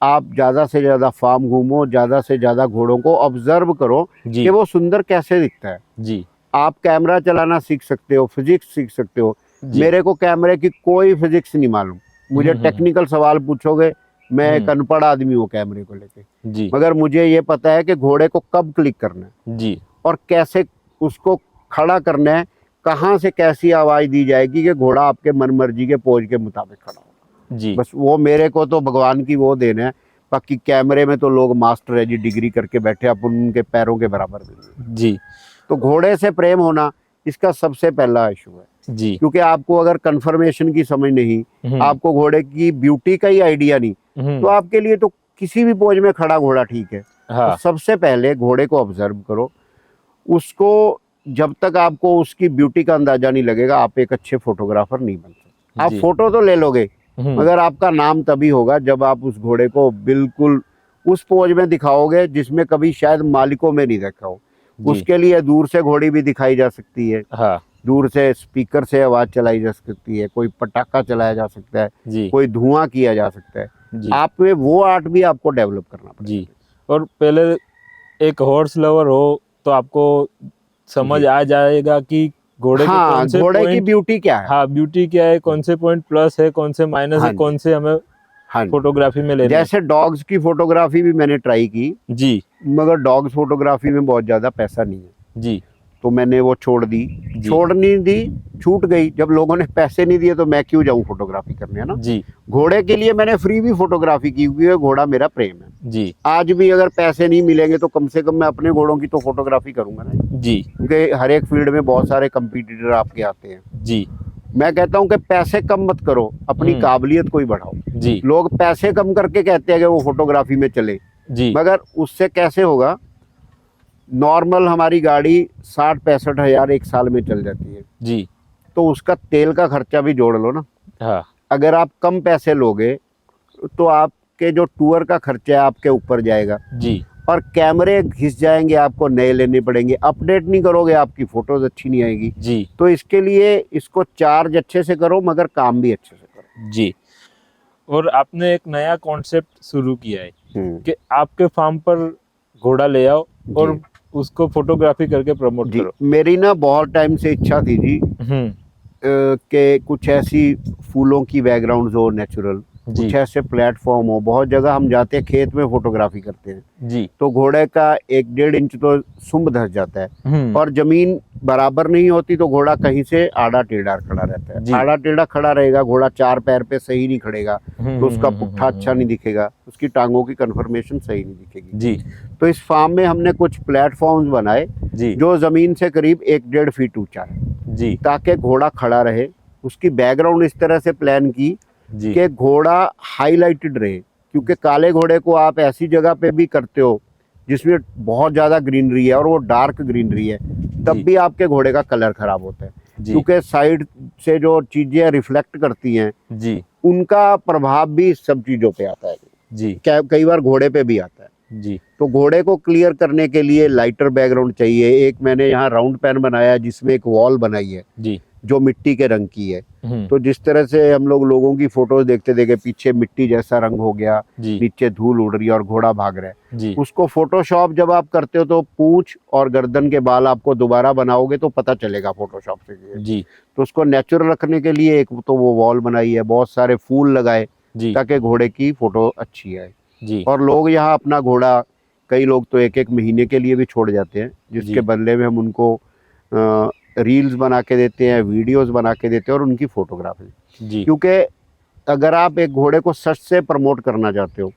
आप ज़्यादा से ज़्यादा फार्म घूमो, ज़्यादा से ज़्यादा घोड़ों को ऑब्जर्व करो जी कि वो सुंदर कैसे दिखता है। जी आप कैमरा चलाना सीख सकते हो, फिजिक्स सीख सकते हो। जी। मेरे को कैमरे की कोई फिजिक्स नहीं मालूम, मुझे टेक्निकल सवाल पूछोगे, मैं एक अनपढ़ आदमी हूँ कैमरे को लेके, जी मगर मुझे ये पता है कि घोड़े को कब क्लिक करना है जी और कैसे उसको खड़ा करना है, कहाँ से कैसी आवाज़ दी जाएगी कि घोड़ा आपके मन मर्जी के पोज के मुताबिक खड़ा हो। जी बस वो मेरे को तो भगवान की वो देन है। बाकी कैमरे में तो लोग मास्टर है जी, डिग्री करके बैठे, अपन उनके पैरों के बराबर भी नहीं। जी तो घोड़े से प्रेम होना इसका सबसे पहला इशू है, जी। क्योंकि आपको अगर कन्फर्मेशन की समझ नहीं, आपको घोड़े की ब्यूटी का ही आइडिया नहीं, तो आपके लिए तो किसी भी पोज में खड़ा घोड़ा ठीक है। हाँ तो सबसे पहले घोड़े को ऑब्जर्व करो, उसको जब तक आपको उसकी ब्यूटी का अंदाजा नहीं लगेगा, आप एक अच्छे फोटोग्राफर नहीं बन सकते। आप जी। फोटो तो ले लोगे, मगर आपका नाम तभी होगा जब आप उस घोड़े को बिल्कुल उस पोज में दिखाओगे जिसमें कभी शायद मालिकों में नहीं देखा हो। उसके लिए दूर से घोड़ी भी दिखाई जा सकती है, हाँ दूर से स्पीकर से आवाज चलाई जा सकती है, कोई पटाखा चलाया जा सकता है, जी कोई धुआं किया जा सकता है। जी आप में वो आर्ट भी आपको डेवलप करना पड़ेगा। जी। और पहले एक हॉर्स लवर हो तो आपको समझ जी। आ जाएगा कि घोड़े के हाँ, कौन से घोड़े की पॉइंट, ब्यूटी क्या है। हाँ ब्यूटी क्या है, कौन से पॉइंट प्लस है, कौन से माइनस है, हाँ कौन से हमें हाँ जी। फोटोग्राफी में लेना है। जैसे डॉग्स की फोटोग्राफी भी मैंने ट्राई की, जी मगर डॉग्स फोटोग्राफी में बहुत ज़्यादा पैसा नहीं है, जी तो मैंने वो छोड़ दी। जी। छोड़ नहीं दी, छूट गई। जब लोगों ने पैसे नहीं दिए तो मैं क्यों जाऊं फोटोग्राफी करने, है ना। जी घोड़े के लिए मैंने फ्री भी फोटोग्राफी की, क्योंकि घोड़ा मेरा प्रेम है। जी आज भी अगर पैसे नहीं मिलेंगे तो कम से कम मैं अपने घोड़ों की तो फोटोग्राफी करूंगा ना, जी क्योंकि हर एक फील्ड में बहुत सारे कंपटीटर आपके आते हैं। जी मैं कहता हूं कि पैसे कम मत करो, अपनी काबिलियत को ही बढ़ाओ। जी लोग पैसे कम करके कहते हैं कि वो फोटोग्राफी में चले, जी मगर उससे कैसे होगा, नॉर्मल हमारी गाड़ी 60-65 हज़ार एक साल में चल जाती है, जी तो उसका तेल का खर्चा भी जोड़ लो ना। हाँ अगर आप कम पैसे लोगे तो आपके जो टूर का खर्चा है आपके ऊपर जाएगा, जी और कैमरे घिस जाएंगे, आपको नए लेने पड़ेंगे, अपडेट नहीं करोगे आपकी फ़ोटोज़ अच्छी नहीं आएगी। जी तो इसके लिए इसको चार्ज अच्छे से करो मगर काम भी अच्छे से करो। जी। और आपने एक नया कॉन्सेप्ट शुरू किया है हम्म, कि आपके फार्म पर घोड़ा ले आओ और जी उसको फोटोग्राफी करके प्रमोट जी, करो। मेरी ना बहुत टाइम से इच्छा थी जी कि कुछ ऐसी फूलों की बैकग्राउंड्स हो नेचुरल, जी कुछ ऐसे प्लेटफॉर्म हो। बहुत जगह हम जाते हैं खेत में फोटोग्राफी करते हैं जी तो घोड़े का 1-1.5 इंच तो सुंब धस जाता है, और ज़मीन बराबर नहीं होती तो घोड़ा कहीं से आड़ा टेढ़ा खड़ा रहता है। जी। आड़ा टेढ़ा खड़ा रहेगा, घोड़ा 4 पैर पे सही नहीं खड़ेगा, तो उसका पुट्ठा अच्छा नहीं दिखेगा, उसकी टांगों की कन्फर्मेशन सही नहीं दिखेगी। जी तो इस फार्म में हमने कुछ प्लेटफॉर्म्स बनाए जी जो ज़मीन से करीब 1-1.5 फीट ऊंचा है, जी ताकि घोड़ा खड़ा रहे। उसकी बैकग्राउंड इस तरह से प्लान की जी कि घोड़ा हाईलाइटेड रहे, क्योंकि काले घोड़े को आप ऐसी जगह पे भी करते हो जिसमें बहुत ज़्यादा ग्रीनरी है और वो डार्क ग्रीनरी है, तब जी। भी आपके घोड़े का कलर खराब होता है, जी क्योंकि साइड से जो चीज़ें रिफ्लेक्ट करती हैं जी उनका प्रभाव भी इस सब चीज़ों पे आता है। जी कई बार घोड़े पे भी आता है। जी तो घोड़े को क्लियर करने के लिए लाइटर बैकग्राउंड चाहिए। एक मैंने यहाँ राउंड पैन बनाया जिसमें एक वॉल बनाई है जी जो मिट्टी के रंग की है। तो जिस तरह से हम लोग लोगों की फोटोज देखते देखे पीछे मिट्टी जैसा रंग हो गया, जी नीचे धूल उड़ रही है और घोड़ा भाग रहा है, जी उसको फोटोशॉप जब आप करते हो तो पूंछ और गर्दन के बाल आपको दोबारा बनाओगे तो पता चलेगा फोटोशॉप से किए। जी तो उसको नेचुरल रखने के लिए एक तो वो वॉल बनाई है, बहुत सारे फूल लगाए जी ताकि घोड़े की फोटो अच्छी आए। जी और लोग यहाँ अपना घोड़ा, कई लोग तो 1-1 महीने के लिए भी छोड़ जाते हैं, जिसके जी। बदले में हम उनको रील्स बना के देते हैं, वीडियोस बना के देते हैं और उनकी फोटोग्राफी। जी क्योंकि अगर आप एक घोड़े को सच से प्रमोट करना चाहते हो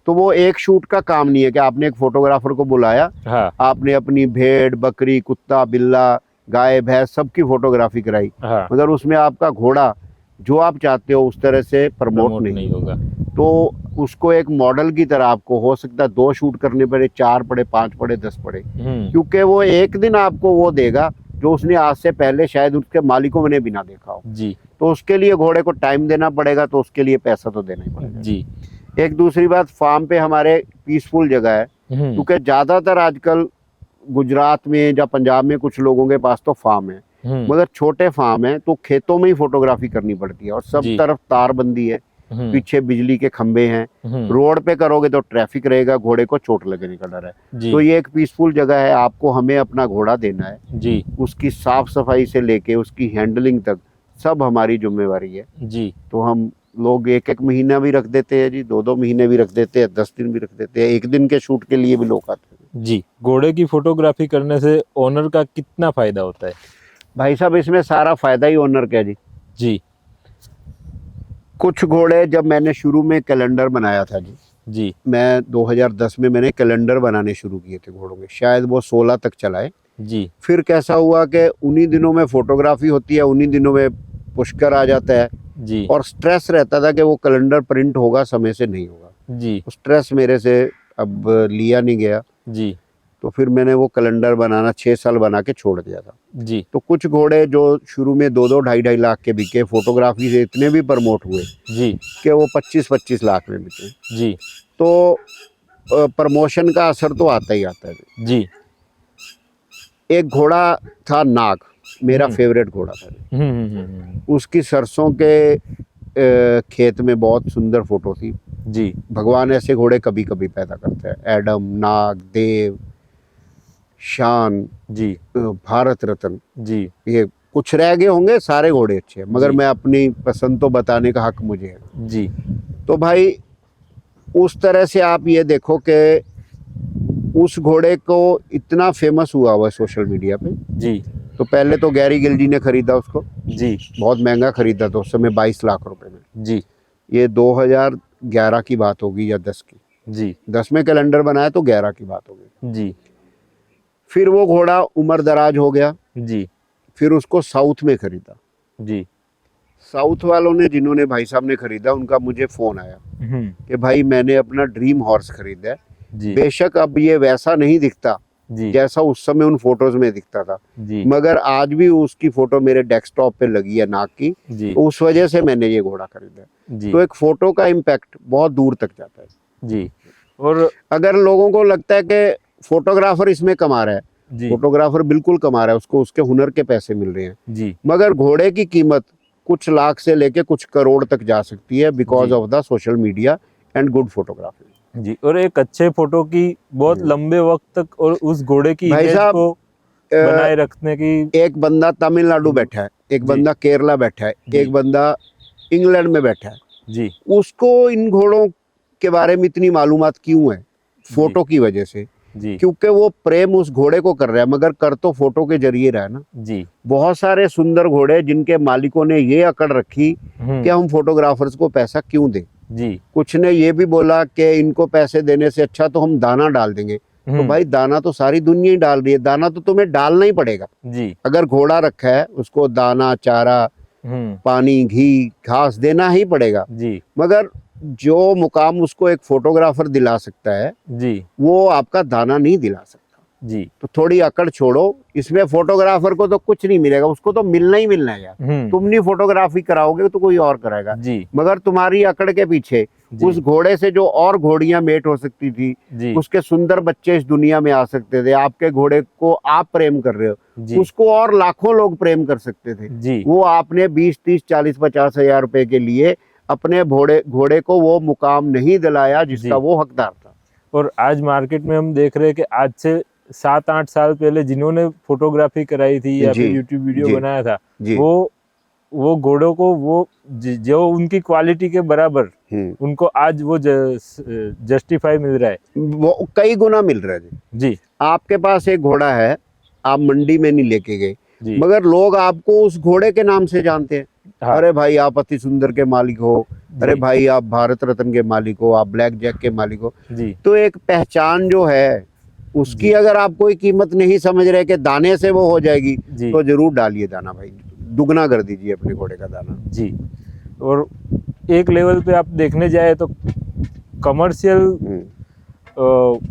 तो वो एक शूट का काम नहीं है कि आपने एक फोटोग्राफर को बुलाया, हाँ आपने अपनी भेड़, बकरी, कुत्ता, बिल्ला, गाय, भैंस सबकी फोटोग्राफी कराई, हाँ मगर उसमें आपका घोड़ा जो आप चाहते हो उस तरह से प्रमोट प्रमोट नहीं नहीं होगा। तो उसको एक मॉडल की तरह आपको हो सकता है 2 शूट करने पड़े, 4 पड़े, 5 पड़े, 10 पड़े, क्योंकि वो एक दिन आपको वो देगा जो उसने आज से पहले शायद उसके मालिकों ने भी ना देखा हो। जी तो उसके लिए घोड़े को टाइम देना पड़ेगा, तो उसके लिए पैसा तो देना ही पड़ेगा। जी एक दूसरी बात, फार्म पे हमारे पीसफुल जगह है, क्योंकि ज़्यादातर आजकल गुजरात में या पंजाब में कुछ लोगों के पास तो फार्म है, मगर छोटे फार्म है तो खेतों में ही फोटोग्राफी करनी पड़ती है और सब जी। तरफ तारबंदी है, पीछे बिजली के खंभे हैं, जी रोड पे करोगे तो ट्रैफिक रहेगा, घोड़े को चोट लगने का डर है। तो ये एक पीसफुल जगह है, आपको हमें अपना घोड़ा देना है, जी उसकी साफ सफाई से लेके उसकी हैंडलिंग तक सब हमारी जिम्मेवारी है। जी तो हम लोग 1-1 महीना भी रख देते हैं जी, 2-2 महीने भी रख देते हैं, 10 दिन भी रख देते हैं, एक दिन के शूट के लिए भी लोग आते हैं। जी। घोड़े की फोटोग्राफी करने से ओनर का कितना फायदा होता है? भाई साहब, इसमें सारा फायदा ही ओनर का है जी। जी कुछ घोड़े जब मैंने शुरू में कैलेंडर बनाया था जी, जी मैं 2010 में मैंने कैलेंडर बनाने शुरू किए थे घोड़ों के, शायद वो 16 तक चलाए। जी फिर कैसा हुआ कि उन्हीं दिनों में फोटोग्राफी होती है, उन्हीं दिनों में पुष्कर आ जाता है जी और स्ट्रेस रहता था कि वो कैलेंडर प्रिंट होगा, समय से नहीं होगा। जी स्ट्रेस मेरे से अब लिया नहीं गया, जी तो फिर मैंने वो कैलेंडर बनाना 6 साल बना के छोड़ दिया था। जी तो कुछ घोड़े जो शुरू में 2-2 ढाई-ढाई लाख के बिके, फोटोग्राफी से इतने भी प्रमोट हुए जी कि वो 25-25 लाख में बिके। जी तो प्रमोशन का असर तो आता ही आता है। जी एक घोड़ा था नाग, मेरा फेवरेट घोड़ा था। उसकी सरसों के खेत में बहुत सुंदर फोटो थी जी भगवान ऐसे घोड़े कभी कभी पैदा करते हैं, एडम, नाग, देव, शान, जी भारत रत्न, जी ये कुछ रह गए होंगे, सारे घोड़े अच्छे हैं, मगर जी। मैं अपनी पसंद तो बताने का हक मुझे है। जी तो भाई उस तरह से आप ये देखो कि उस घोड़े को इतना फेमस हुआ हुआ है सोशल मीडिया पे। जी तो पहले तो गैरी गिल जी ने खरीदा उसको, जी बहुत महंगा खरीदा था उस समय, 22 लाख रुपए में। जी ये 2011 की बात होगी या 10 की, जी 10 में कैलेंडर बनाया तो 11 की बात होगी। जी फिर वो घोड़ा उम्र दराज हो गया, जी फिर उसको साउथ में खरीदा। जी साउथ वालों ने, जिन्होंने भाई साहब ने खरीदा, उनका मुझे फ़ोन आया कि भाई मैंने अपना ड्रीम हॉर्स खरीदा है, जी बेशक अब ये वैसा नहीं दिखता जी जैसा उस समय उन फोटोज में दिखता था, जी मगर आज भी उसकी फोटो मेरे डेस्कटॉप पे लगी है नाक की, जी तो उस वजह से मैंने ये घोड़ा खरीदा है। जी तो एक फोटो का इम्पैक्ट बहुत दूर तक जाता है। जी। और अगर लोगों को लगता है कि फोटोग्राफर इसमें कमा रहा है, जी फोटोग्राफर बिल्कुल कमा रहा है, उसको उसके हुनर के पैसे मिल रहे हैं, जी मगर घोड़े की कीमत कुछ लाख से लेके कुछ करोड़ तक जा सकती है बिकॉज जी of the social media and good photography. जी। और एक अच्छे फोटो की बहुत लंबे वक्त तक और उस घोड़े की भाई इमेज साहब, को बनाए रखने की। एक बंदा तमिलनाडु बैठा है, एक जी बंदा केरला बैठा है, जी एक बंदा इंग्लैंड में बैठा है, जी उसको इन घोड़ों के बारे में इतनी मालूमात क्यों है? फोटो की वजह से, जी क्योंकि वो प्रेम उस घोड़े को कर रहा है, मगर कर तो फोटो के जरिए रहा है ना। जी। बहुत सारे सुंदर घोड़े जिनके मालिकों ने ये अकड़ रखी कि हम फोटोग्राफर्स को पैसा क्यों दें। जी कुछ ने ये भी बोला कि इनको पैसे देने से अच्छा तो हम दाना डाल देंगे। तो भाई दाना तो सारी दुनिया ही डाल रही है, दाना तो तुम्हें डालना ही पड़ेगा। जी अगर घोड़ा रखा है उसको दाना, चारा, पानी, घी, घास देना ही पड़ेगा। जी मगर जो मुकाम उसको एक फोटोग्राफर दिला सकता है जी वो आपका दाना नहीं दिला सकता। जी। तो थोड़ी अकड़ छोड़ो, इसमें फोटोग्राफर को तो कुछ नहीं मिलेगा, उसको तो मिलना ही मिलना है यार। तुम नहीं फोटोग्राफी कराओगे तो कोई और कराएगा। जी मगर तुम्हारी अकड़ के पीछे जी उस घोड़े से जो और घोड़ियां मेट हो सकती थी, जी उसके सुंदर बच्चे इस दुनिया में आ सकते थे, आपके घोड़े को आप प्रेम कर रहे हो, जी उसको और लाखों लोग प्रेम कर सकते थे। जी वो आपने 20, 30, 40, 50 हजार रुपए के लिए अपने घोड़े को वो मुकाम नहीं दिलाया जिसका जी। वो हकदार था। और आज मार्केट में हम देख रहे हैं कि आज से 7-8 साल पहले जिन्होंने फोटोग्राफी कराई थी या जी, फिर यूट्यूब वीडियो जी, बनाया था, जी। वो घोड़ों को वो जो उनकी क्वालिटी के बराबर उनको आज वो जस्टिफाई मिल रहा है, वो कई गुना मिल रहा है जी। जी आपके पास एक घोड़ा है, आप मंडी में नहीं लेके गए, जी मगर लोग आपको उस घोड़े के नाम से जानते हैं। हाँ अरे भाई आप अति सुंदर के मालिक हो, अरे जी भाई आप भारत रत्न के मालिक हो, आप ब्लैक जैक के मालिक हो। जी तो एक पहचान जो है उसकी जी अगर आप कोई कीमत नहीं समझ रहे कि दाने से वो हो जाएगी, जी तो जरूर डालिए दाना भाई, दुगना कर दीजिए अपने घोड़े का दाना। जी। और एक लेवल पे आप देखने जाए तो कमर्शियल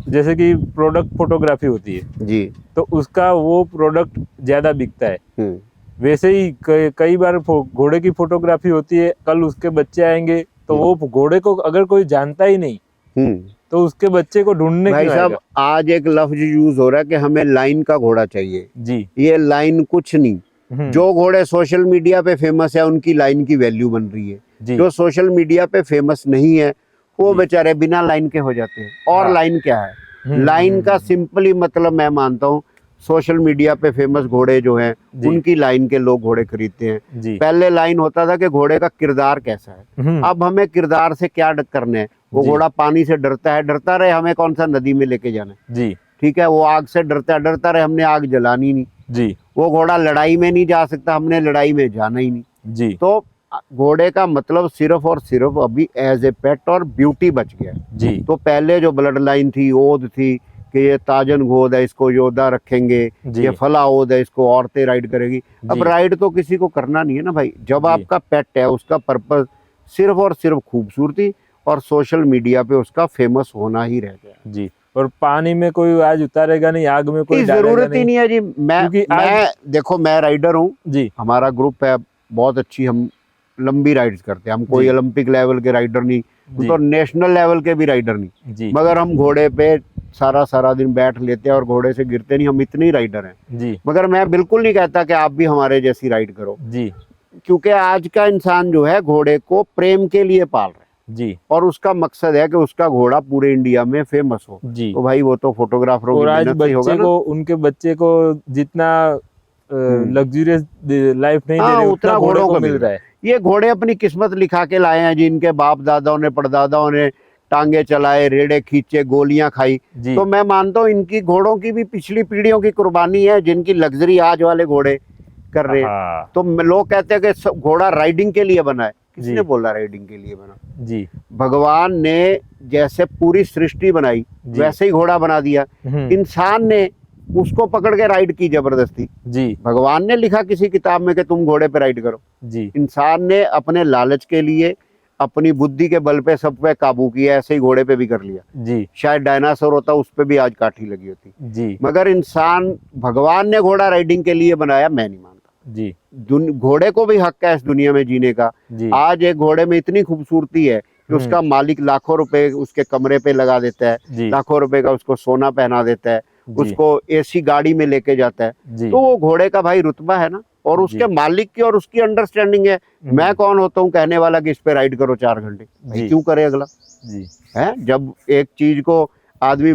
जैसे कि प्रोडक्ट फोटोग्राफी होती है जी। तो उसका वो प्रोडक्ट ज़्यादा बिकता है। वैसे ही कई बार घोड़े की फोटोग्राफी होती है, कल उसके बच्चे आएंगे तो वो घोड़े को अगर कोई जानता ही नहीं तो उसके बच्चे को ढूंढने भाई क्यों साहब आएगा? आज एक लफ्ज यूज हो रहा है कि हमें लाइन का घोड़ा चाहिए। जी ये लाइन कुछ नहीं। जो घोड़े सोशल मीडिया पे फेमस है उनकी लाइन की वैल्यू बन रही है। जी जो सोशल मीडिया पे फेमस नहीं है वो जी। बेचारे बिना लाइन के हो जाते हैं। और हाँ। लाइन क्या है? लाइन का सिंपली मतलब मैं मानता हूँ सोशल मीडिया पे फेमस घोड़े जो हैं जी उनकी लाइन के लोग घोड़े खरीदते हैं। जी पहले लाइन होता था कि घोड़े का किरदार कैसा है। अब हमें किरदार से क्या करना है? वो जी। घोड़ा पानी से डरता है, डरता रहे, हमें कौन सा नदी में लेके जाना है? जी ठीक है। वो आग से डरता है, डरता रहे, हमने आग जलानी नहीं। जी वो घोड़ा लड़ाई में नहीं जा सकता, हमने लड़ाई में जाना ही नहीं। जी तो घोड़े का मतलब सिर्फ और सिर्फ अभी एज ए पेट और ब्यूटी बच गया है। जी तो पहले जो ब्लड लाइन थी, ओद थी कि ये ताजन गोद है, इसको योद्धा रखेंगे, जी। ये फला ओद है, इसको औरतें राइड करेगी। अब जी। राइड तो किसी को करना नहीं है ना भाई। जब जी। आपका पेट है उसका पर्पस सिर्फ और सिर्फ खूबसूरती और सोशल मीडिया पे उसका फेमस होना ही रह गया। जी। और पानी में कोई आज उतारेगा नहीं, आग में कोई डालेगा जरूरत ही नहीं है जी। मैं देखो मैं राइडर हूँ जी हमारा ग्रुप है बहुत अच्छी, हम लंबी राइड्स करते हैं। हम कोई जी। ओलंपिक लेवल के राइडर नहीं, हम जी। तो नेशनल लेवल के भी राइडर नहीं, जी मगर हम घोड़े पे सारा दिन बैठ लेते हैं और घोड़े से गिरते नहीं। हम इतने ही राइडर हैं। जी मगर मैं बिल्कुल नहीं कहता कि आप भी हमारे जैसी राइड करो, जी क्योंकि आज का इंसान जो है घोड़े को प्रेम के लिए पाल रहा है जी और उसका मकसद है कि उसका घोड़ा पूरे इंडिया में फेमस हो। जी। तो भाई वो तो फोटोग्राफरों की और आज मेहनत से ही होगा बच्चे ना। को, उनके बच्चे को जितना लग्जूरियस लाइफ नहीं दे हाँ, रहे उतना उतना घोड़े घोड़ों को को मिल रहा है। ये घोड़े अपनी किस्मत लिखा के लाए हैं, जिनके बाप दादाओं ने परदादाओं ने टांगे चलाए, रेड़े खींचे, गोलियां खाई। जी तो मैं मानता हूँ इनकी घोड़ों की भी पिछली पीढ़ियों की कुर्बानी है, जिनकी लग्जरी आज वाले घोड़े कर रहे हैं। हाँ तो लोग कहते हैं कि घोड़ा राइडिंग के लिए बना है। किसने जी। बोला राइडिंग के लिए बना? जी भगवान ने जैसे पूरी सृष्टि बनाई जी। वैसे ही घोड़ा बना दिया। इंसान ने उसको पकड़ के राइड की जबरदस्ती। जी भगवान ने लिखा किसी किताब में कि तुम घोड़े पे राइड करो? जी इंसान ने अपने लालच के लिए, अपनी बुद्धि के बल पे सब पे काबू किया, ऐसे ही घोड़े पे भी कर लिया। जी शायद डायनासोर होता उस पे भी आज काठी लगी होती। जी मगर इंसान, भगवान ने घोड़ा राइडिंग के लिए बनाया, मैं नहीं मानता। जी घोड़े को भी हक है इस दुनिया में जीने का। जी आज एक घोड़े में इतनी खूबसूरती है कि उसका मालिक लाखों रुपए उसके कमरे पे लगा देता है, जी लाखों रुपए का उसको सोना पहना देता है, जी उसको एसी गाड़ी में लेके जाता है। जी तो वो घोड़े का भाई रुतबा है ना, और उसके जी। मालिक की और उसकी अंडरस्टैंडिंग है। मैं कौन होता हूँ कहने वाला कि इस पे राइड करो 4 घंटे, भाई जी। क्यों करे अगला? जी है, जब एक चीज को आदमी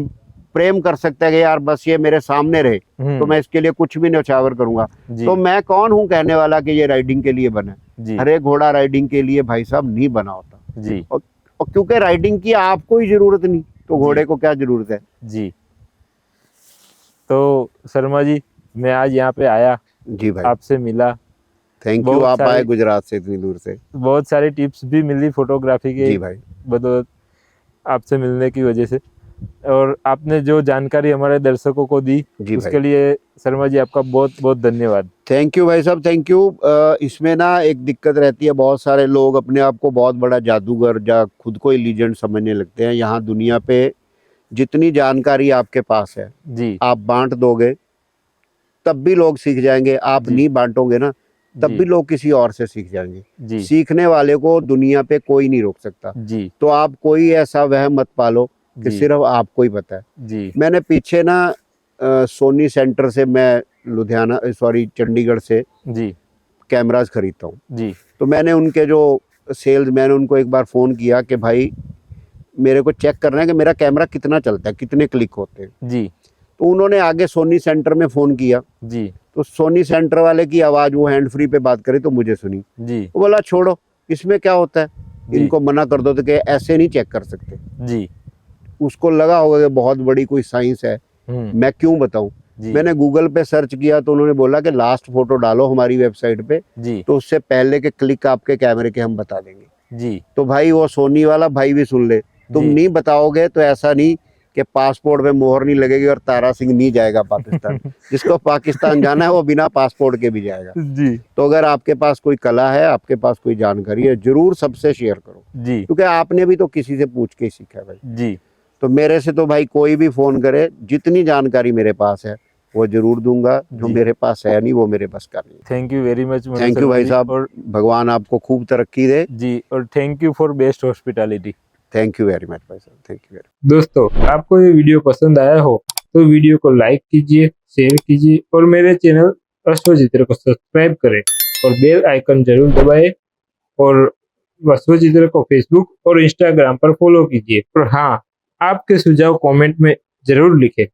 प्रेम कर सकता है कि यार बस ये मेरे सामने रहे, तो मैं इसके लिए कुछ भी न्यौछावर करूंगा। जी तो मैं कौन हूँ कहने वाला कि ये राइडिंग के लिए बना है? जी हर एक घोड़ा राइडिंग के लिए भाई साहब नहीं बना होता। जी और क्योंकि राइडिंग की आपको ही जरूरत नहीं, तो घोड़े को क्या जरूरत है? जी। तो शर्मा जी, मैं आज यहाँ पे आया, जी भाई, आपसे मिला, थैंक यू। बहुत आप आए सारे गुजरात से इतनी दूर से। बहुत सारी टिप्स भी मिली फोटोग्राफी के जी भाई, बदौलत, आपसे मिलने की वजह से। और आपने जो जानकारी हमारे दर्शकों को दी, जी उसके भाई, लिए शर्मा जी आपका बहुत बहुत धन्यवाद। थैंक यू भाई साहब, थैंक यू। इसमें ना एक दिक्कत रहती है, बहुत सारे लोग अपने आप को बहुत बड़ा जादूगर या खुद को ही लीजेंड समझने लगते हैं। यहाँ दुनिया पे जितनी जानकारी आपके पास है, जी आप बांट दोगे तब भी लोग सीख जाएंगे। आप जी नहीं बांटोगे ना, तब जी भी लोग किसी और से सीख जाएंगे। जी सीखने वाले को दुनिया पे कोई नहीं रोक सकता। जी तो आप कोई ऐसा वहम मत पालो कि जी सिर्फ आपको ही पता है। जी मैंने पीछे ना सोनी सेंटर से, मैं लुधियाना सॉरी चंडीगढ़ से जी कैमरास खरीदता हूँ। जी तो मैंने उनके जो सेल्स मैन, उनको एक बार फ़ोन किया कि भाई मेरे को चेक करना है कि मेरा कैमरा कितना चलता है, कितने क्लिक होते हैं। जी तो उन्होंने आगे सोनी सेंटर में फ़ोन किया, जी तो सोनी सेंटर वाले की आवाज़ वो हैंड फ्री पे बात करे तो मुझे सुनी। जी वो बोला छोड़ो, इसमें क्या होता है, जी इनको मना कर दो तो कि ऐसे नहीं चेक कर सकते। जी उसको लगा होगा कि बहुत बड़ी कोई साइंस है, मैं क्यों बताऊं। जी मैंने गूगल पे सर्च किया तो उन्होंने बोला कि लास्ट फोटो डालो हमारी वेबसाइट पे, जी तो उससे पहले के क्लिक आपके कैमरे के हम बता देंगे। जी तो भाई वो सोनी वाला भाई भी सुन ले, तुम जी। नहीं बताओगे तो ऐसा नहीं कि पासपोर्ट पे मोहर नहीं लगेगी और तारा सिंह नहीं जाएगा पाकिस्तान। जिसको पाकिस्तान जाना है वो बिना पासपोर्ट के भी जाएगा। जी तो अगर आपके पास कोई कला है, आपके पास कोई जानकारी है, जरूर सबसे शेयर करो, जी क्योंकि आपने भी तो किसी से पूछ के ही सीखा है भाई। जी तो मेरे से तो भाई कोई भी फोन करे, जितनी जानकारी मेरे पास है वो जरूर दूंगा। जो जी। मेरे पास है नहीं वो मेरे बस का नहीं। Thank you very much Manu thank you Sharma भाई जी। साहब, और भगवान आपको खूब तरक्की दे। जी, और thank you for best hospitality. Thank you very much भाई साहब, थैंक यू वेरी। दोस्तों, आपको ये वीडियो पसंद आया हो तो वीडियो को लाइक कीजिए, शेयर कीजिए और मेरे चैनल अश्वचित्र को सब्सक्राइब करें और बेल आइकन जरूर दबाएं। और अश्वचित्र को फेसबुक और इंस्टाग्राम पर फॉलो कीजिए। और हाँ, आपके सुझाव कमेंट में जरूर लिखें।